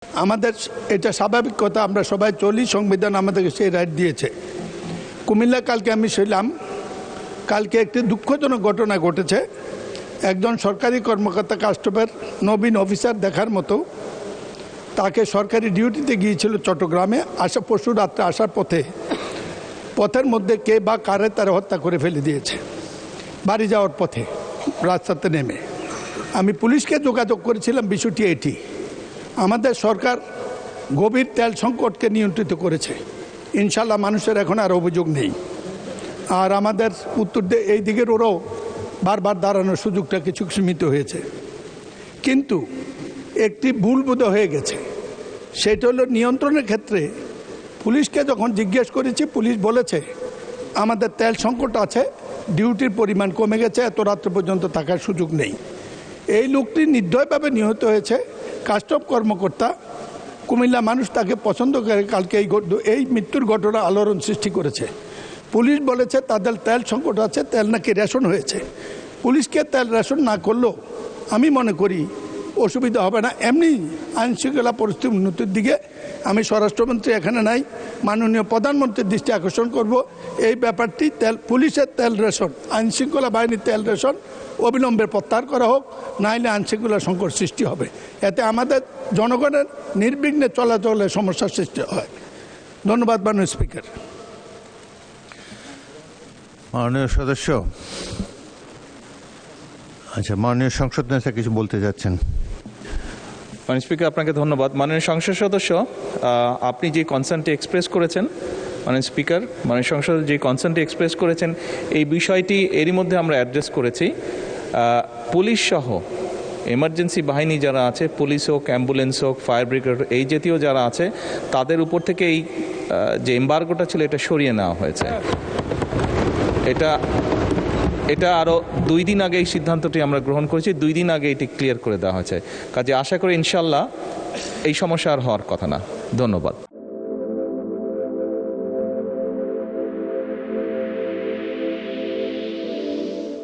আমাদের এটা স্বাভাবিক কথা, আমরা সবাই চলি, সংবিধান আমাদেরকে সেই রাইট দিয়েছে। কুমিল্লা কালকে আমি ছিলাম, কালকে একটি দুঃখজনক ঘটনা ঘটেছে। একজন সরকারি কর্মকর্তা কাস্টমের নবীন অফিসার দেখার মতো, তাকে সরকারি ডিউটিতে গিয়েছিল চট্টগ্রামে, পরশু রাত্রে আসার পথের মধ্যে কে বা কারে তারা হত্যা করে ফেলে দিয়েছে বাড়ি যাওয়ার পথে রাস্তাতে নেমে। আমি পুলিশকে যোগাযোগ করেছিলাম, বিষয়টি এটি। আমাদের সরকার গভীর তেল সংকটকে নিয়ন্ত্রিত করেছে, ইনশাল্লাহ মানুষের এখন আর অভিযোগ নেই। আর আমাদের উত্তর এই দিকের ওরাও বারবার দাঁড়ানোর সুযোগটা কিছু সীমিত হয়েছে, কিন্তু একটি ভুল বোধ হয়ে গেছে। সেটা হলো নিয়ন্ত্রণের ক্ষেত্রে পুলিশকে যখন জিজ্ঞেস করেছি, পুলিশ বলেছে আমাদের তেল সংকট আছে, ডিউটির পরিমাণ কমে গেছে, এত রাত্র পর্যন্ত থাকার সুযোগ নেই। এই লোকটি নির্দয়ভাবে নিহত হয়েছে, কাস্টম কর্মকর্তা। কুমিল্লা মানুষ তাকে পছন্দ করে। কালকে এই মৃত্যুর ঘটনা আলোড়ন সৃষ্টি করেছে। পুলিশ বলেছে তাদের তেল সংকট আছে, তেল নাকি রেশন হয়েছে। পুলিশকে তেল রেশন না করলেও আমি মনে করি অসুবিধা হবে না। এমনি আইনশৃঙ্খলা পরিস্থিতির উন্নতির দিকে আমি স্বরাষ্ট্রমন্ত্রী এখানে নাই, মাননীয় প্রধানমন্ত্রীর দৃষ্টি আকর্ষণ করব। এই ব্যাপারটি পুলিশের তেল রেশন, আইনশৃঙ্খলা বাহিনীর তেল রেশন অবিলম্বে প্রত্যাহার করা হোক, নাইলে আইনশৃঙ্খলা সংকট সৃষ্টি হবে। এতে আমাদের জনগণের নির্বিঘ্নে চলাচলের সমস্যার সৃষ্টি হয়। ধন্যবাদ মাননীয় স্পিকার। মাননীয় সদস্য, আচ্ছা, মাননীয় সংসদ নেতা কিছু বলতে যাচ্ছেন। মাননীয় স্পিকার, আপনাকে ধন্যবাদ। মাননীয় সংসদ সদস্য, আপনি যে কনসার্নটি এক্সপ্রেস করেছেন, মাননীয় স্পিকার, মাননীয় সংসদ যে কনসার্নটি এক্সপ্রেস করেছেন, এই বিষয়টি এরই মধ্যে আমরা অ্যাড্রেস করেছি। পুলিশ সহ এমার্জেন্সি বাহিনী যারা আছে, পুলিশ হোক, অ্যাম্বুলেন্স হোক, ফায়ার ব্রিগেড, এই জাতীয় যারা আছে, তাদের উপর থেকে এই যে এম্বার্গোটা ছিল এটা সরিয়ে নেওয়া হয়েছে। এটা আরও 2 দিন আগে এই সিদ্ধান্তটি আমরা গ্রহণ করেছি, 2 দিন আগে এটি ক্লিয়ার করে দেওয়া হয়েছে। কাজে আশা করি ইনশাল্লাহ এই সমস্যা আর হওয়ার কথা না। ধন্যবাদ।